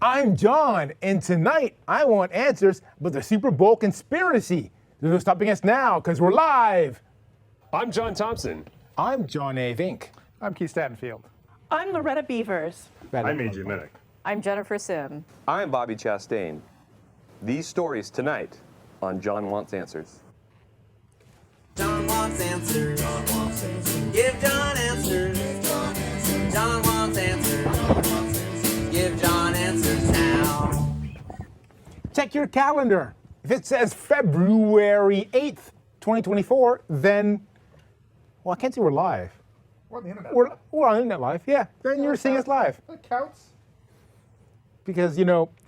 I'm John, and tonight I want answers about the Super Bowl conspiracy. There's no stopping us now, because we're live. I'm John Thompson. I'm John A. Vink. I'm Keith Stattenfield. I'm Loretta Beavers. I'm A.J. Minnick. I'm Jennifer Sim. I'm Bobby Chastain. These stories tonight on John Wants Answers. John wants answers. John wants answers. Give John answers. Give John answers. John wants answers. John wants answers. Give John answers now. Check your calendar. If it says February 8th, 2024, then, well, I can't say we're live. We're on the internet. We're on the internet live, yeah. Then you're seeing us live. That counts. Because,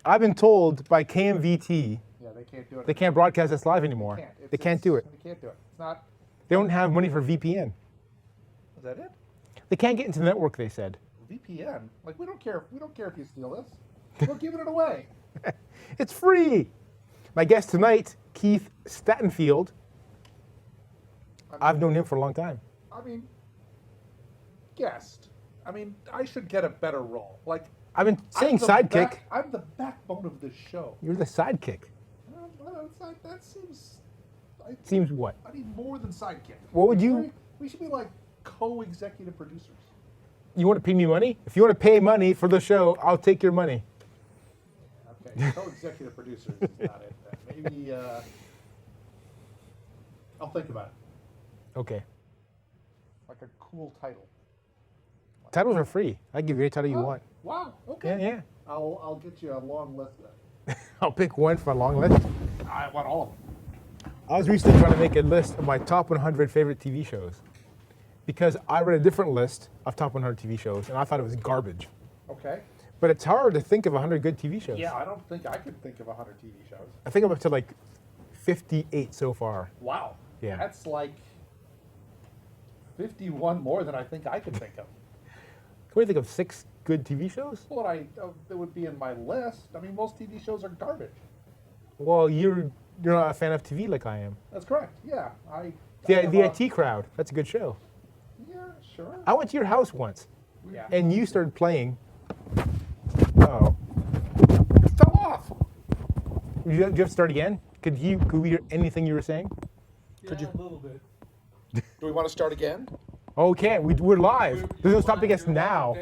I've been told by KMVT Yeah, they can't do it. they can't broadcast us live anymore. They can't do it. They can't do it. It's not. They don't have money for VPN. Is that it? They can't get into the network, they said. VPN. Like we don't care. We don't care if you steal this. We're giving it away. It's free. My guest tonight, Keith Stattenfield. I've known him for a long time. I mean, guest. I mean, I should get a better role. Like I've been saying I'm the sidekick. I'm the backbone of this show. You're the sidekick. Well, it's like, that seems. Seems what? I need more than sidekick. What would you? We should be like co-executive producers. You want to pay me money? If you want to pay money for the show, I'll take your money. Okay, co-executive producers is not it. Maybe I'll think about it. Okay. Like a cool title. Titles are free. I give you any title you want. Wow. Okay. Yeah. I'll get you a long list then. I'll pick one for a long list. I want all of them. I was recently trying to make a list of my top 100 favorite TV shows because I read a different list of top 100 TV shows and I thought it was garbage. Okay. But it's hard to think of 100 good TV shows. Yeah, I don't think I could think of 100 TV shows. I think I'm up to like 58 so far. Wow. Yeah. That's like 51 more than I think I could think of. Can we think of 6 good TV shows? Well, that would be in my list. I mean, most TV shows are garbage. Well, you're not a fan of TV like I am. That's correct. Yeah. The IT Crowd. That's a good show. Yeah, sure. I went to your house once, Yeah. and you started playing. Oh, It fell off. do you have to start again? Could we hear anything you were saying? A little bit. Do we want to start again? Okay, we're live. There's no stopping us now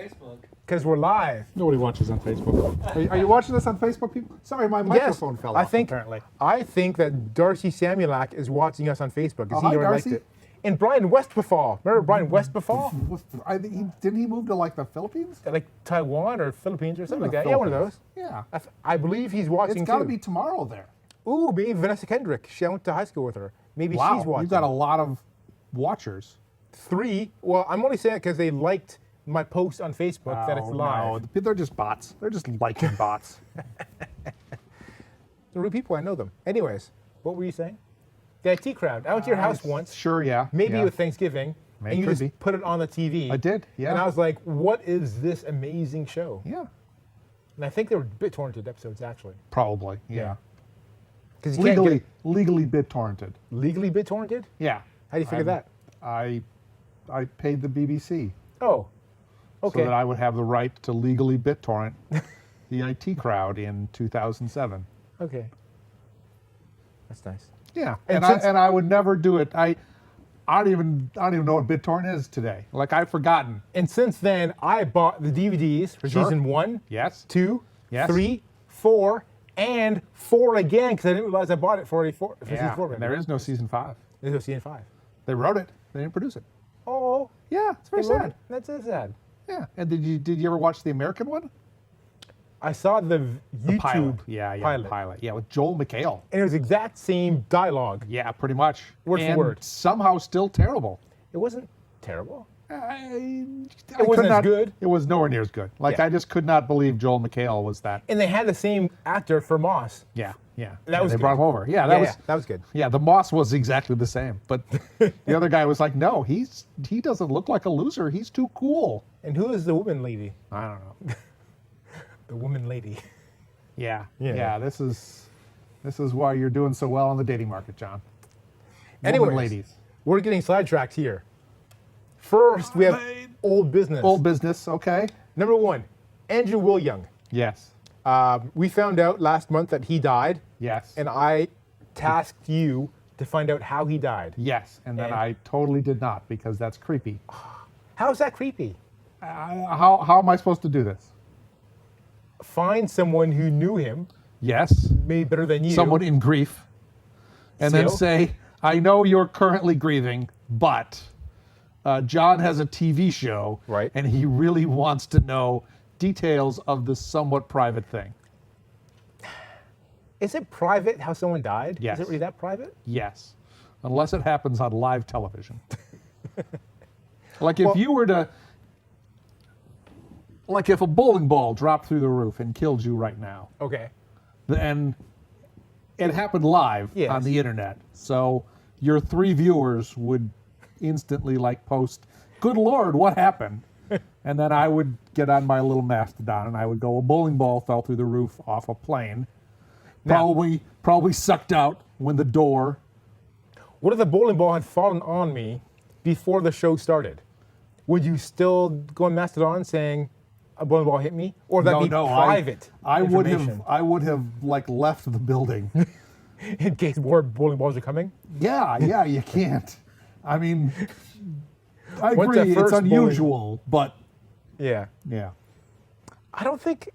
because we're live. Nobody watches on Facebook. Are you watching this on Facebook, people? Sorry, my microphone fell off. Apparently. I think that Darcy Samulak is watching us on Facebook. Oh, hi, already Darcy. liked it. And Brian Westbefall. Remember Brian Westbefall? I think didn't he move to like the Philippines? Like Taiwan or Philippines or something like The that. Yeah, one of those. Philippines. Yeah. I believe he's watching It's got to too. be tomorrow there. Ooh, maybe Vanessa Kendrick. I went to high school with her. Maybe Wow, she's watching. you've got a lot of watchers. 3. Well, I'm only saying it because they liked my post on Facebook that it's live. No, they're just bots. They're just liking bots. They're real people. I know them. Anyways, what were you saying? The IT Crowd. I went to your house once. Sure, yeah. Maybe yeah. with Thanksgiving. Maybe and you could just be. put it on the TV. I did, yeah. And I was like, what is this amazing show? Yeah, And I think they were BitTorrented episodes, actually. probably. Yeah. Because you can't get Legally BitTorrented. legally BitTorrented? Yeah. How do you figure that? I paid the BBC Oh, okay. so that I would have the right to legally BitTorrent the IT Crowd in 2007. Okay. That's nice. Yeah, And and I would never do it. I don't even know what BitTorrent is today. Like I've forgotten. And since then, I bought the DVDs for Sure. season 1, Yes. 2, Yes. 3, 4, and 4 again because I didn't realize I bought it for season 4. And there is no season 5. There's no season 5. They wrote it. They didn't produce it. Oh, Yeah, it's very they wrote sad. it. That's so sad. Yeah. And did you ever watch the American one? I saw the YouTube pilot. Yeah, with Joel McHale. and it was exact same dialogue. Yeah, pretty much. Word for and word. somehow still terrible. It wasn't terrible. It wasn't as good? It was nowhere near as good. Like Yeah. I just could not believe Joel McHale was that. And they had the same actor for Moss. Yeah. That was they good. brought him over. Yeah, that was that was good. Yeah, the Moss was exactly the same, but the other guy was like, no, he doesn't look like a loser. He's too cool. And who is the woman lady? I don't know. The woman lady. Yeah. Yeah. This is why you're doing so well on the dating market, John. Anyways, Woman ladies. We're getting sidetracked here. First, we have old business. Old business. Okay. Number 1, Andrew Wilyoung. Yes. We found out last month that he died, Yes. and I tasked you to find out how he died. Yes, and then And- I totally did not because that's creepy. How is that creepy? How am I supposed to do this? Find someone who knew him, Yes, maybe better than you. someone in grief, and then Still? say, I know you're currently grieving, but John has a TV show, Right. and he really wants to know details of this somewhat private thing. Is it private how someone died? Yes. Is it really that private? Yes, unless it happens on live television. Like if you were to, like if a bowling ball dropped through the roof and killed you right now, Okay. and it happened live Yes. on the internet, so your 3 viewers would instantly like post, "Good Lord, what happened?" And then I would get on my little mastodon and I would go, "A bowling ball fell through the roof off a plane, Now- probably sucked out when the door." What if the bowling ball had fallen on me before the show started? Would you still go on Mastodon saying a bowling ball hit me, or would that be private? I would have information like left the building. in case more bowling balls are coming. Yeah, you can't. I mean, I What's the agree, it's first bowling- unusual, but Yeah. yeah. I don't think.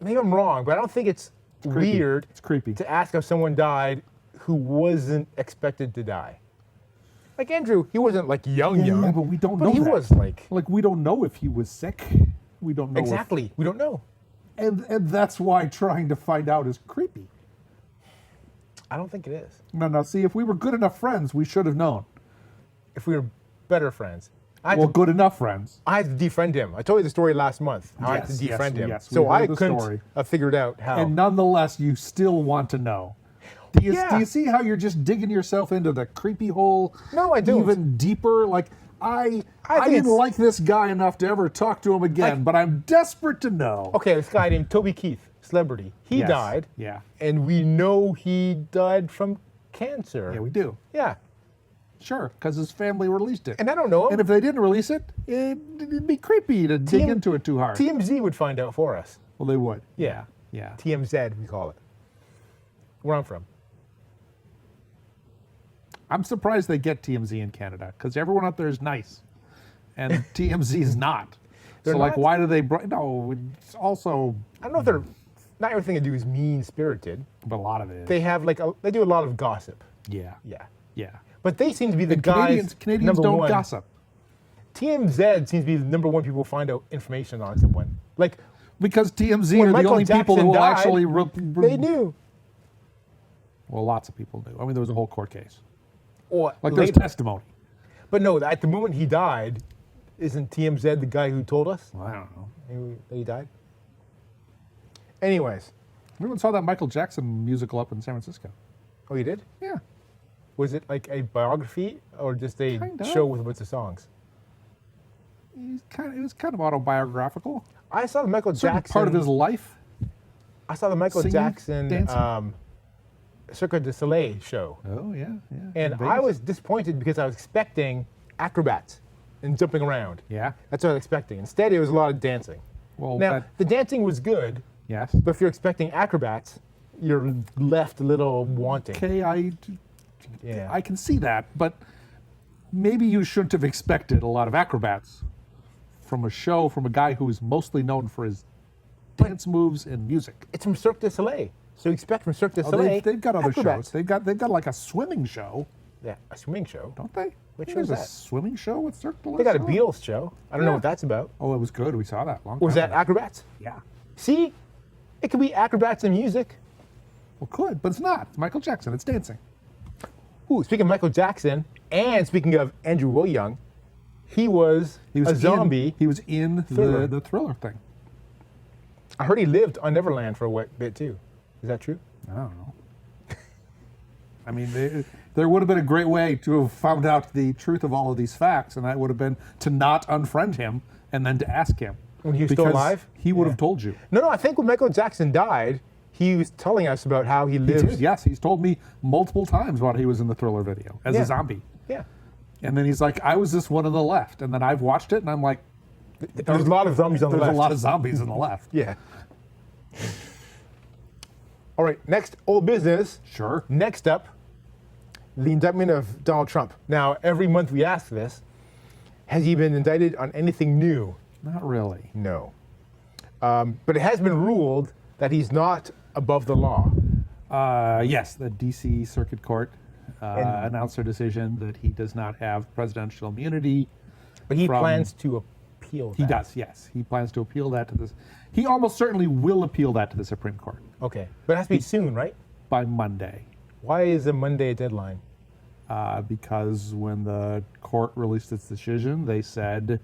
Maybe I'm wrong, but I don't think it's creepy. weird It's creepy. to ask if someone died who wasn't expected to die. Like Andrew, he wasn't like young, Yeah, but we don't know he that. was like We don't know if he was sick. We don't know exactly. We don't know. and that's why trying to find out is creepy. I don't think it is. No. See, if we were good enough friends, we should have known. If we were better friends, I had, Well, to, good enough friends. I had to defriend him. I told you the story last month. How I had to Yes, yes, defriend him. yes, we So I heard the couldn't story. have figured out how. And nonetheless, you still want to know. Do you Yeah. see how you're just digging yourself into the creepy hole? No, I don't. Even deeper. Like I think didn't it's- like this guy enough to ever talk to him again, Like- but I'm desperate to know. Okay, this guy named Toby Keith, celebrity. He Yes, died. yeah. And we know he died from cancer. Yeah, we do. Yeah. Sure, because his family released it. And I don't know him. And if they didn't release it, it'd be creepy to dig TM into it too hard. TMZ would find out for us. Well, they would. Yeah. Yeah. TMZ, we call it. Where I'm from. I'm surprised they get TMZ in Canada because everyone out there is nice, and TMZ is not. They're So, like, not? why do they? No, it's also, I don't know if they're. Not everything they do is mean spirited. but a lot of it is. They have like they do a lot of gossip. Yeah. Yeah. Yeah. But they seem to be the And guys. Canadians number don't one. gossip TMZ seems to be the number one people find out information on someone. Like because TMZ when are the Michael only people Jackson who will died, actually. they knew. Well, lots of people do. I mean, there was a whole court case. Or Like, there's later. testimony. But no, at the moment he died, isn't TMZ the guy who told us Well, I don't know. that he died? Anyways, Everyone saw that Michael Jackson musical up in San Francisco. oh, you did? Yeah. Was it like a biography or just a Kind of. show with a bunch of songs? It was kind of autobiographical. I saw the Michael Certain Jackson part of his life. I saw the Michael singing, Jackson dancing. Cirque du Soleil show, Oh yeah, yeah. and in I Vegas. was disappointed because I was expecting acrobats and jumping around. Yeah. That's what I was expecting. Instead, it was a lot of dancing. Well, Now, the dancing was good, yes. but if you're expecting acrobats, you're left a little wanting. Okay, Yeah. I can see that, but maybe you shouldn't have expected a lot of acrobats from a show from a guy who is mostly known for his dance moves and music. It's from Cirque du Soleil, so expect from Cirque du Oh, Soleil. they've got other acrobats. shows. They've got like a swimming show, Yeah, a swimming show. don't they? Which There's show a is that? swimming show with Cirque du They got a Soleil? Beatles show. I don't know Yeah. what that's about. Oh, it was good. We saw that long Was time that ago. acrobats? Yeah. See, it could be acrobats and music. Well, could, but it's not. It's Michael Jackson. It's dancing. Ooh, speaking of Michael Jackson, and speaking of Andrew William, he was a in- zombie. He was in Thriller. the Thriller thing. I heard he lived on Neverland for a bit too. Is that true? I don't know. I mean, there would have been a great way to have found out the truth of all of these facts, and that would have been to not unfriend him and then to ask him. When he was still Because alive? He would Yeah. have told you. No, I think when Michael Jackson died, he was telling us about how he He lived. did, yes. He's told me multiple times while he was in the Thriller video as Yeah. a zombie. Yeah. And then he's like, I was this one on the left. And then I've watched it, and I'm like, There's a lot of zombies on the there's left. a lot of zombies on the left. Yeah. All right, next, old business. Sure. Next up, the indictment of Donald Trump. Now, every month we ask this. Has he been indicted on anything new? Not really. No. But it has been ruled that he's not above the law. Yes, the D.C. Circuit Court announced their decision that he does not have presidential immunity. But he from- plans to appeal that. He does, yes. He plans to appeal that to this. He almost certainly will appeal that to the Supreme Court Okay. But it has to be soon, right? by Monday. Why is a Monday a deadline? Because when the court released its decision, they said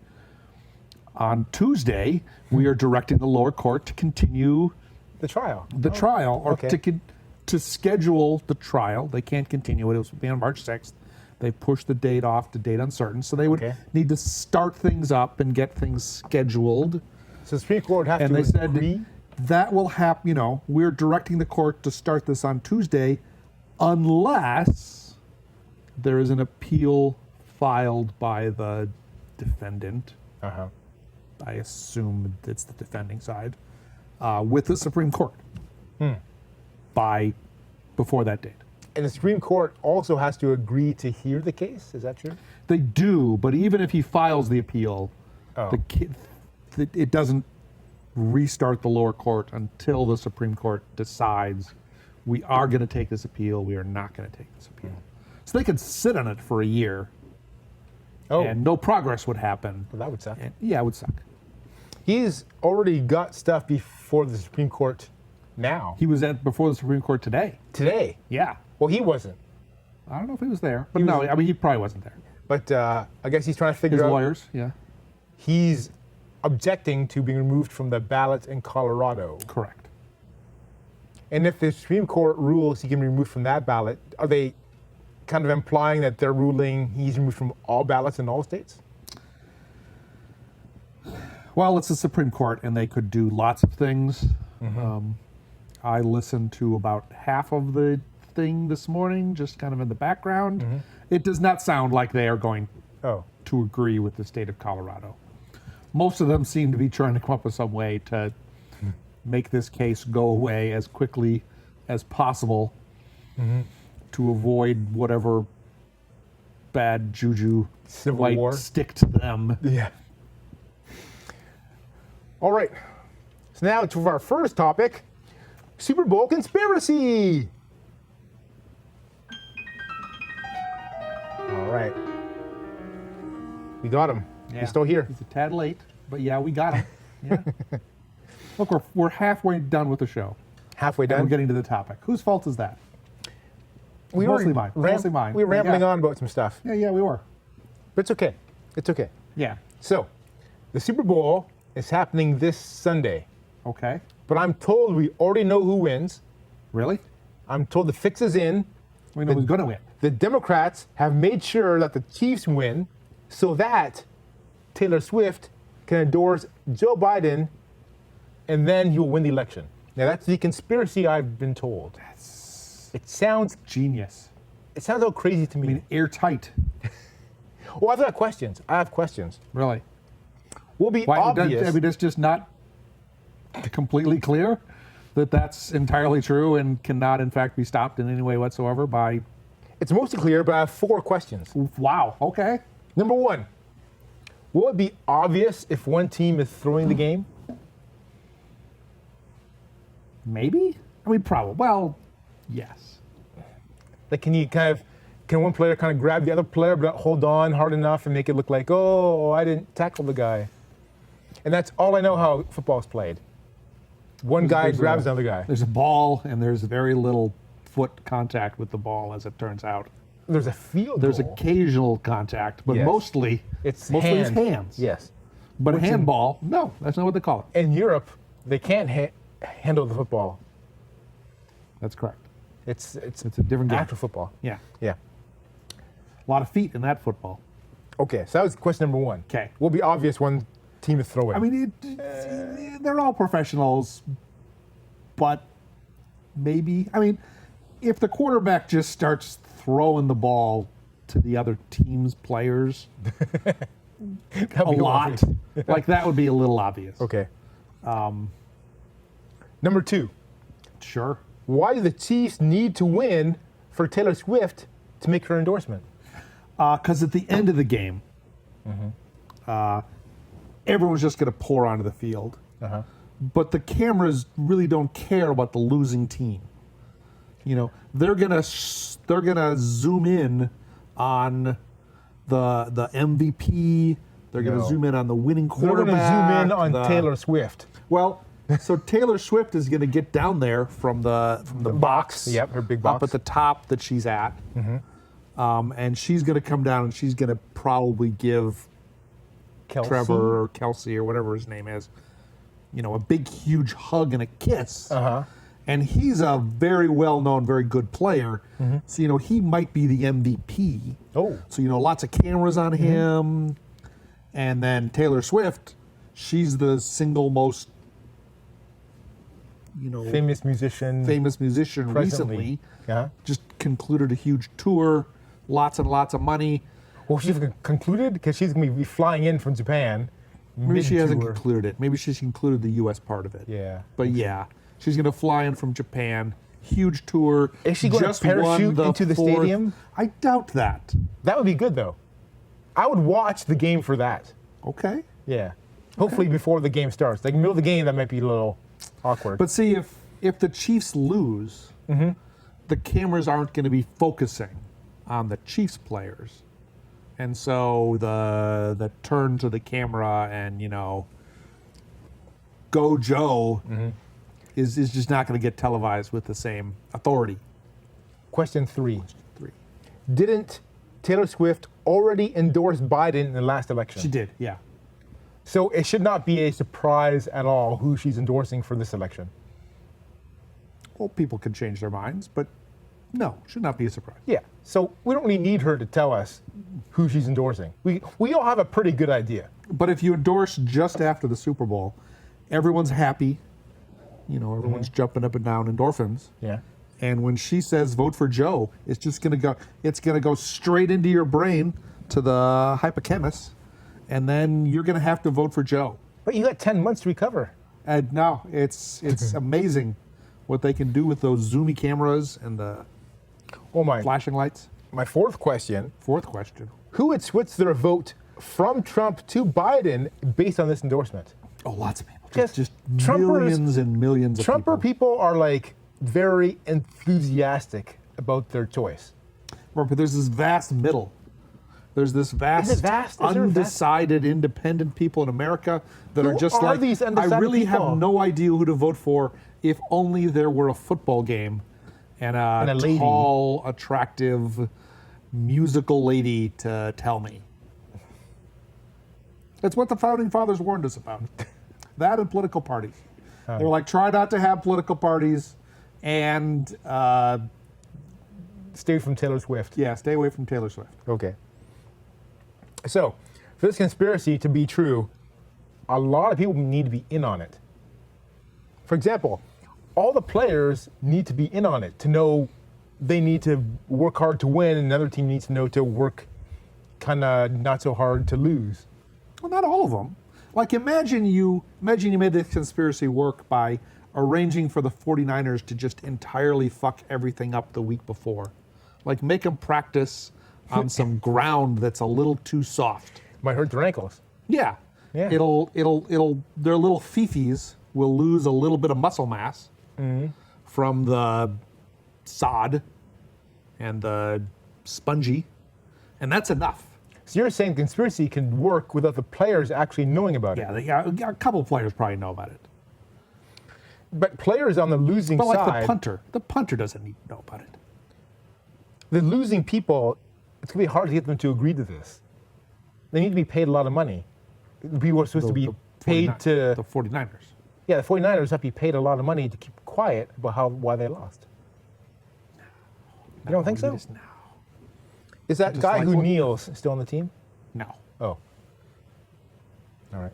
on Tuesday, we are directing the lower court to continue The trial. the trial, or okay. to schedule the trial. They can't continue it. It was to be on March 6th. They pushed the date off to date uncertain. So they would Okay. need to start things up and get things scheduled. So the Supreme Court has And to they said agree? that will happen. We're directing the court to start this on Tuesday, unless there is an appeal filed by the defendant. Uh-huh. I assume it's the defending side with the Supreme Court before that date. And the Supreme Court also has to agree to hear the case. Is that true? They do, but even if he files the appeal, Oh. it doesn't restart the lower court until the Supreme Court decides we are going to take this appeal, we are not going to take this appeal. So they could sit on it for a year Oh, and no progress would happen. well, that would suck. And, yeah, it would suck. He's already got stuff before the Supreme Court now. He was before the Supreme Court today. Today. Yeah. Well, he wasn't. I don't know if he was there, but no, I mean, he probably wasn't there. But I guess he's trying to figure His out. lawyers, yeah, He's objecting to being removed from the ballot in Colorado. correct. And if the Supreme Court rules he can be removed from that ballot, are they kind of implying that they're ruling he's removed from all ballots in all states? Well, it's the Supreme Court, and they could do lots of things. I listened to about half of the thing this morning, just kind of in the background. It does not sound like they are going Oh. to agree with the state of Colorado. Most of them seem to be trying to come up with some way to make this case go away as quickly as possible to avoid whatever bad juju Civil might War? stick to them. Yeah. All right. So now to our first topic, Super Bowl conspiracy. All right. We got him. Yeah. He's still here. He's a tad late, but yeah, we got him. Yeah. Look, we're halfway done with the show. Halfway And done. we're getting to the topic. Whose fault is that? we mostly were mine. Mostly mine. We were But rambling yeah. on about some stuff. Yeah, we were. But it's okay. It's okay. Yeah. So, the Super Bowl is happening this Sunday. Okay. But I'm told we already know who wins. Really? I'm told the fix is in. We know who's going to win. The Democrats have made sure that the Chiefs win so that Taylor Swift can endorse Joe Biden and then he'll win the election. Now that's the conspiracy I've been told. It sounds Genius. all crazy to me. I mean, airtight. Well, I've got questions. I have questions. Really. Will be Why? obvious. I mean, it's just not completely clear that that's entirely true and cannot, in fact, be stopped in any way whatsoever by. It's mostly clear, but I have 4 questions. Wow. Okay. Number 1, will it be obvious if one team is throwing the game? Maybe. I mean, probably. Well, yes. Like, can one player kind of grab the other player but hold on hard enough and make it look like, oh, I didn't tackle the guy? And that's all I know how football's played. One guy There's grabs a- another guy. There's a ball, and there's very little foot contact with the ball, as it turns out. There's a field There's goal. occasional contact, but Yes. mostly It's hands. Yes. But a handball, no, that's not what they call it. In Europe, they can't handle the football. That's correct. It's It's a different game. actual football. Yeah. Yeah. A lot of feet in that football. Okay, so that was question number 1. 'Kay. Will be obvious one team is throwing. I mean, they're all professionals, but maybe, I mean, if the quarterback just starts throwing the ball to the other team's players That'd a be lot, obvious. like that would be a little obvious. Okay. Number 2, Sure. Why do the Chiefs need to win for Taylor Swift to make her endorsement? Because at the end of the game, everyone's just going to pour onto the field. But the cameras really don't care about the losing team. You know, they're gonna zoom in on the MVP. They're gonna No. zoom in on the winning They're quarterback. going to zoom in on the- Taylor Swift. Well, so Taylor Swift is gonna get down there from the box. Yep, her big Up box. at the top that she's at. And she's gonna come down and she's gonna probably give Kelsey. Trevor or Kelsey or whatever his name is, you know, a big, huge hug and a kiss. And he's a very well-known, very good player. So, you know, he might be the MVP. Oh. So, you know, lots of cameras on him. And then Taylor Swift, she's the single most, you know, Famous musician. musician presently. recently. Yeah. Just concluded a huge tour, lots and lots of money. Well, she's concluded because she's going to be flying in from Japan. Maybe she hasn't mid-tour. concluded it. Maybe she's concluded the U.S. part of it. Yeah. But yeah, she's going to fly in from Japan. Huge tour. Is she going to Just won parachute into the fourth- stadium? I doubt that. That would be good, though. I would watch the game for that. Okay. Yeah. Hopefully before the game starts. Like, middle of the game, that might be a little awkward. But see, if the Chiefs lose, the cameras aren't going to be focusing on the Chiefs players. And so the turn to the camera and, you know, go Joe is just not going to get televised with the same authority. Question 3. 3. Didn't Taylor Swift already endorse Biden in the last election? She did, yeah. So it should not be a surprise at all who she's endorsing for this election. Well, people can change their minds, but no, should not be a surprise. Yeah. So we don't really need her to tell us who she's endorsing. We all have a pretty good idea. But if you endorse just after the Super Bowl, everyone's happy. You know, everyone's jumping up and down, endorphins. Yeah. And when she says vote for Joe, it's just going to go straight into your brain to the hippocampus, and then you're going to have to vote for Joe. But you got 10 months to recover. And no, it's amazing what they can do with those zoomy cameras and the Oh my. flashing lights. My fourth question, Fourth question. who would switch their vote from Trump to Biden based on this endorsement? Oh, lots of people. Just Just Trumpers- millions and millions of Trumper people. people are like very enthusiastic about their choice. But there's this vast middle. There's this vast, Is it vast? Is there a vast- undecided, independent people in America that Who are just are like, these I undecided really people? have no idea who to vote for if only there were a football game and a a lady. tall, attractive, musical lady to tell me. That's what the Founding Fathers warned us about. That and political parties. They were like, try not to have political parties and, Stay from Taylor Swift. yeah, stay away from Taylor Swift. Okay. So, for this conspiracy to be true, a lot of people need to be in on it. For example, all the players need to be in on it to know they need to work hard to win, and another team needs to know to work kind of not so hard to lose. Well, not all of them. Like, imagine you made this conspiracy work by arranging for the 49ers to just entirely fuck everything up the week before. Like, make them practice on some ground that's a little too soft. Might hurt their ankles. Yeah. Yeah. It'll their little fifis will lose a little bit of muscle mass from the sod and the spongy, and that's enough. So you're saying conspiracy can work without the players actually knowing about it. Yeah, a couple of players probably know about it. But players on the losing But like side, the punter doesn't need to know about it. the losing people, it's going to be hard to get them to agree to this. They need to be paid a lot of money. People are supposed to be paid to... The 49ers. Yeah, the 49ers have to be paid a lot of money to keep quiet about why they lost. You don't think so? No. Is that Just guy like who what- kneels still on the team? No. Oh. All right.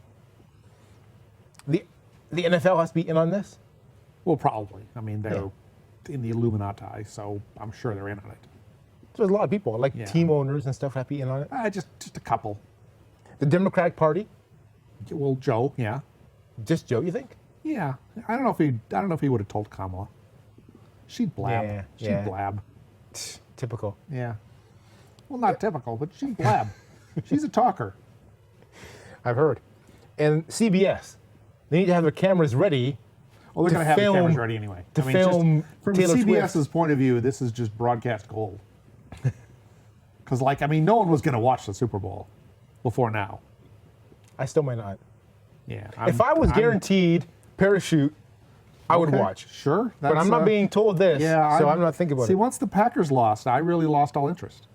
The NFL has to be in on this? Well, probably. I mean, they're in the Illuminati, so I'm sure they're in on it. There's a lot of people, like Yeah. team owners and stuff have to be in on it. Just a couple. The Democratic Party? Well, Joe, yeah. Just Joe, you think? Yeah. I don't know if he would have told Kamala. She'd blab. Yeah, She'd yeah. blab. Typical. Yeah. Well, not typical, but she'd blab. She's a talker. I've heard. And CBS, they need to have their cameras ready. Well, they're to going to have the film- cameras ready anyway. to film from Taylor CBS's Swift. point of view, this is just broadcast gold. Because, no one was going to watch the Super Bowl before now. I still might not. Yeah. If I was guaranteed parachute, I would Okay, watch. Sure. But I'm not being told this, so I'm not thinking about See, it. once the Packers lost, I really lost all interest.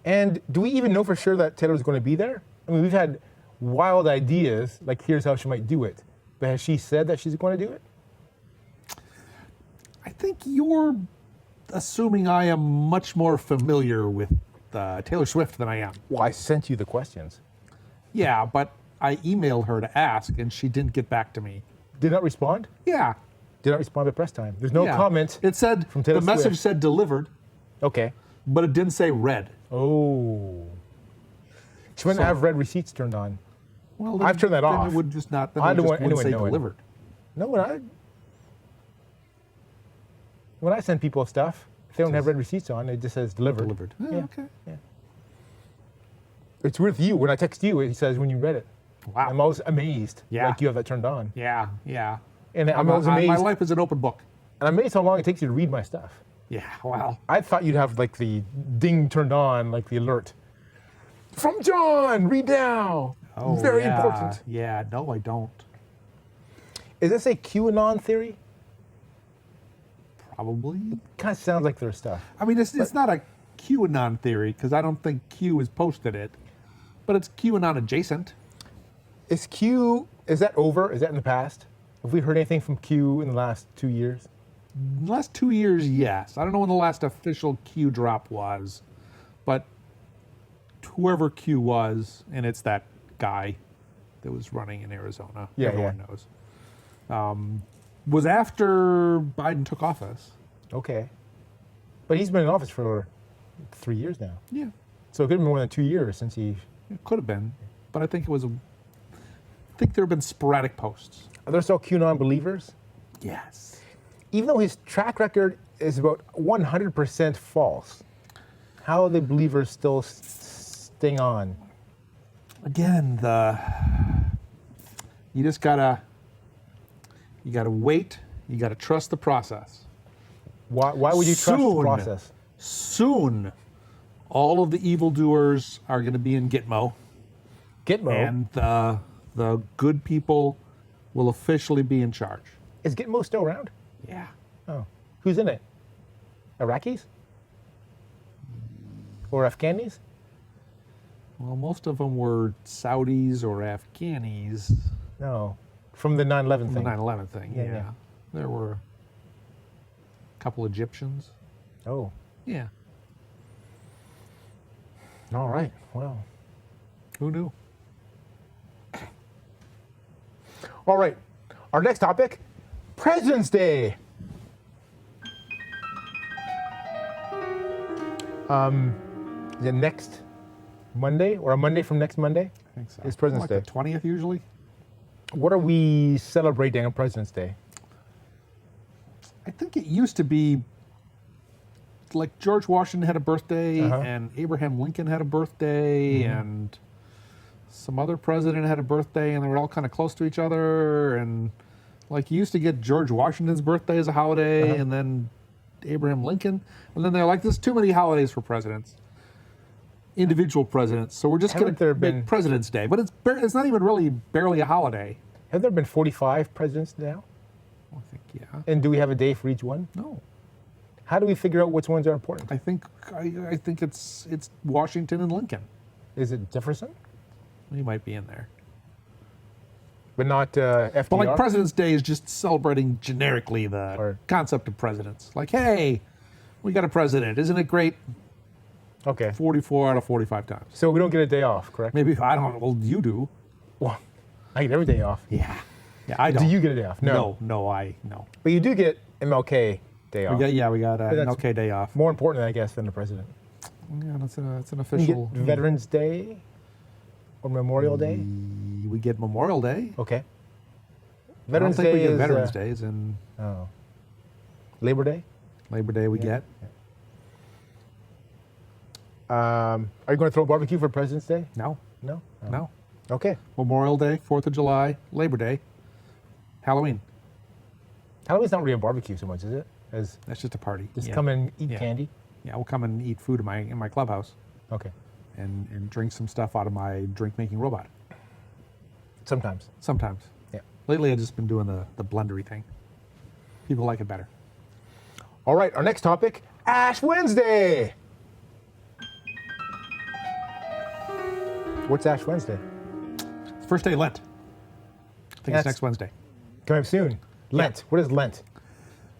And do we even know for sure that Taylor's going to be there? I mean, we've had wild ideas, like here's how she might do it. But has she said that she's going to do it? I think you're assuming I am much more familiar with Taylor Swift than I am. Well, I sent you the questions. Yeah, but I emailed her to ask, and she didn't get back to me. Did not respond? Yeah. Did not respond at press time. There's no yeah. comment. It said, from Taylor the message Swift. said delivered, Okay. but it didn't say read. Oh. She wouldn't have red receipts turned on. Well, I've turned that then off. It would just not, then I it don't just want wouldn't anyone say knowing. delivered. No, when I send people stuff, if they don't have red receipts on, it just says delivered. Delivered. Oh, Yeah. okay. It's with you. When I text you, it says when you read it. Wow. I'm always amazed. Yeah. Like you have that turned on. Yeah, yeah. And I'm always amazed. My life is an open book. And I'm amazed how long it takes you to read my stuff. Yeah, wow. I thought you'd have like the ding turned on, like the alert. From John, read now. Oh, Very yeah. important. Yeah, no, I don't. Is this a QAnon theory? Probably. Kind of sounds like their stuff. I mean, it's not a QAnon theory, because I don't think Q has posted it, but it's QAnon adjacent. Is that over? Is that in the past? Have we heard anything from Q in the last 2 years? In the last 2 years, yes. I don't know when the last official Q drop was, but whoever Q was, and it's that guy that was running in Arizona, Yeah, everyone knows, was after Biden took office. Okay. But he's been in office for 3 years now. Yeah, So it could have been more than 2 years since he... it could have been, but I think I think there have been sporadic posts. Are there still QAnon believers? Yes. Even though his track record is about 100% false, how are the believers still staying on? Again, you just gotta wait. You gotta trust the process. Why would you trust the Soon. process? Soon, all of the evildoers are going to be in Gitmo, Gitmo? and the good people will officially be in charge. Is Gitmo still around? Yeah. Oh. Who's in it? Iraqis? Or Afghanis? Well, most of them were Saudis or Afghanis. No. From the 9/11 The thing. 9/11 thing. Yeah, Yeah. yeah. There were a couple Egyptians. Oh. Yeah. All right. Well. Who knew? All right. Our next topic, President's Day. Is it next Monday or a Monday from next Monday? I think so. It's President's like Day. the 20th usually. What are we celebrating on President's Day? I think it used to be like George Washington had a birthday, Uh-huh. and Abraham Lincoln had a birthday, and some other president had a birthday, and they were all kind of close to each other. And like you used to get George Washington's birthday as a holiday, and then Abraham Lincoln, and then they're like, "There's too many holidays for presidents, individual presidents, so we're just going Haven't there to make been- President's Day." But it's not even really barely a holiday. Have there been 45 presidents now? I think yeah. And do we have a day for each one? No. How do we figure out which ones are important? I think it's Washington and Lincoln. Is it Jefferson? He might be in there. But not FDR? But like President's Day is just celebrating generically the Or- concept of presidents. Like, hey, we got a president. Isn't it great? Okay. 44 out of 45 times. So we don't get a day off, correct? Maybe, I don't know. Well, you do. Well, I get every day off. Yeah. Yeah, I don't. Do you get a day off? No. No. But you do get MLK day off. We got that's- MLK Day off. More important, I guess, than the president. Yeah, that's an You official. get Veterans Day or Memorial Day? We get Memorial Day. Okay. I don't Veterans think Day we get is Veterans Days, and oh. Labor Day? Labor Day we get. Are you going to throw a barbecue for President's Day? No, No. no. Okay. Memorial Day, 4th of July, Labor Day, Halloween. Halloween's not really a barbecue so much, is it? As That's just a party. just Yeah. come and eat Yeah. candy. Yeah, we'll come and eat food in my clubhouse Okay. and drink some stuff out of my drink-making robot. Sometimes. Sometimes. Yeah. Lately, I've just been doing the blendery thing. People like it better. All right. Our next topic: Ash Wednesday. What's Ash Wednesday? It's first day of Lent. I think That's- it's next Wednesday. Coming up soon. Lent. What is Lent?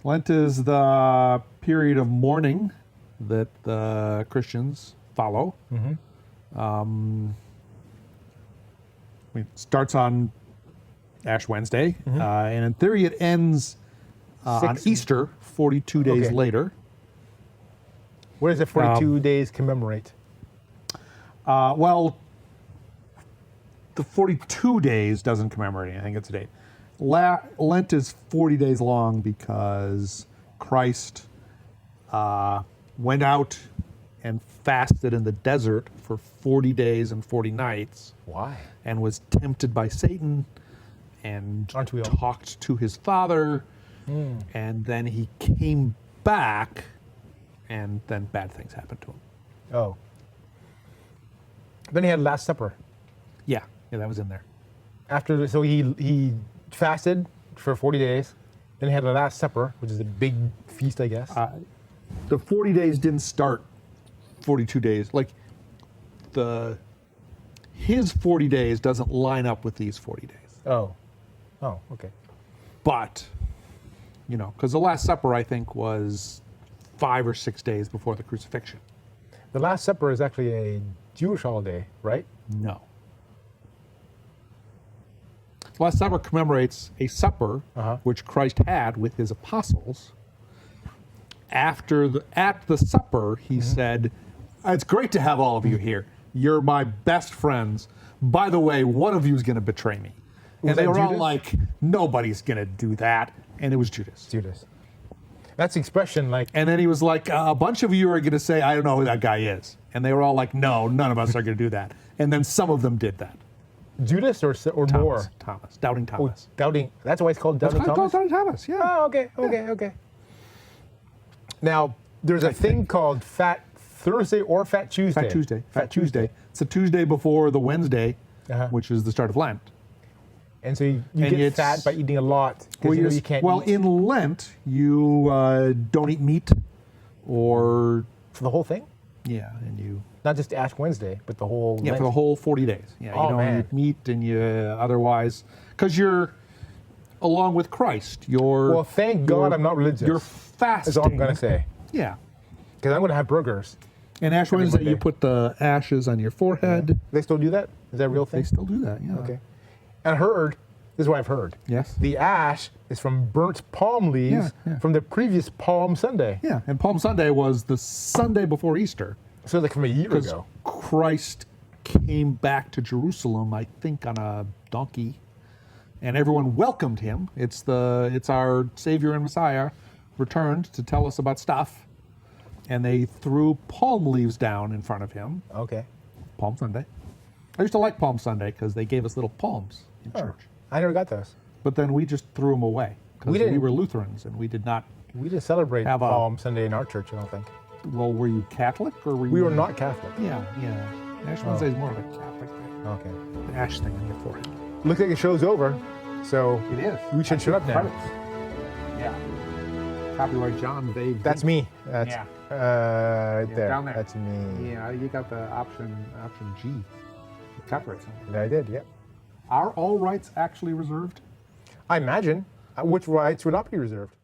Lent is the period of mourning that the Christians follow. It starts on Ash Wednesday, and in theory it ends on Six- Easter, 42 days Okay. later. What does the 42 days commemorate? Well, the 42 days doesn't commemorate anything. It's a date. Lent is 40 days long because Christ went out and fasted in the desert for 40 days and 40 nights Why? and was tempted by Satan and Aren't we all? talked to his father. And then he came back and then bad things happened to him. Oh. Then he had Last Supper. Yeah, that was in there. After, so he fasted for 40 days. Then he had the Last Supper, which is a big feast, I guess. The 40 days didn't start 42 days. Like his 40 days doesn't line up with these 40 days. Oh, okay. But, because the Last Supper, I think, was 5 or 6 days before the crucifixion. The Last Supper is actually a Jewish holiday, right? No. The Last Supper commemorates a supper which Christ had with his apostles. At the supper, he said, "It's great to have all of you here. You're my best friends. By the way, one of you is going to betray me." Was And they that were all Judas? like, "Nobody's going to do that." And it was Judas. Judas. That's the expression, like, And then he was like, "A bunch of you are going to say, I don't know who that guy is." And they were all like, "No, none of us are going to do that." And then some of them did that. Judas or more? Thomas, Doubting Oh, Thomas. doubting. That's why it's called That's Doubting why it's Thomas? called Doubting Thomas, yeah. Oh, okay. Now, there's a thing called Fat Thursday or Fat Tuesday. Fat Tuesday. It's a Tuesday before the Wednesday, which is the start of Lent. And so you And get it's- fat by eating a lot because you can't eat in Lent, you don't eat meat or, for the whole thing. and you, Not just Ash Wednesday, but the whole. for Lent. the whole 40 days. Yeah, Oh, you don't man. eat meat and you otherwise, because you're, along with Christ, Well, thank God I'm not religious. You're fasting. That's all I'm gonna say. Yeah. Because I'm gonna have burgers. And Ash Wednesday, Monday. you put the ashes on your forehead. They still do that? Is that a real They thing? still do that, yeah. Okay. And I heard. This is what I've heard. Yes. The ash is from burnt palm leaves Yeah. from the previous Palm Sunday. Yeah, and Palm Sunday was the Sunday before Easter. So like from a year Because ago. Christ came back to Jerusalem, I think, on a donkey, and everyone welcomed him. It's our Savior and Messiah returned to tell us about stuff, and they threw palm leaves down in front of him. Okay. Palm Sunday. I used to like Palm Sunday because they gave us little palms in church, I never got those. but then we just threw them away because We we didn't- were Lutherans and we did not. We didn't celebrate Have a- Palm Sunday in our church, I don't think. Well, were you Catholic or were you? We were not Catholic. Yeah. Ash Wednesday is more of a Catholic thing. Okay. The ash thing on your forehead. Looks like the show's over, so It is. we should shut up now. Credits. Yeah. Copyright John Dave. That's me. That's Yeah. right there. down there. That's me. Yeah, you got the option G. The copyright sign. I did, yeah. Are all rights actually reserved? I imagine. Which rights would not be reserved?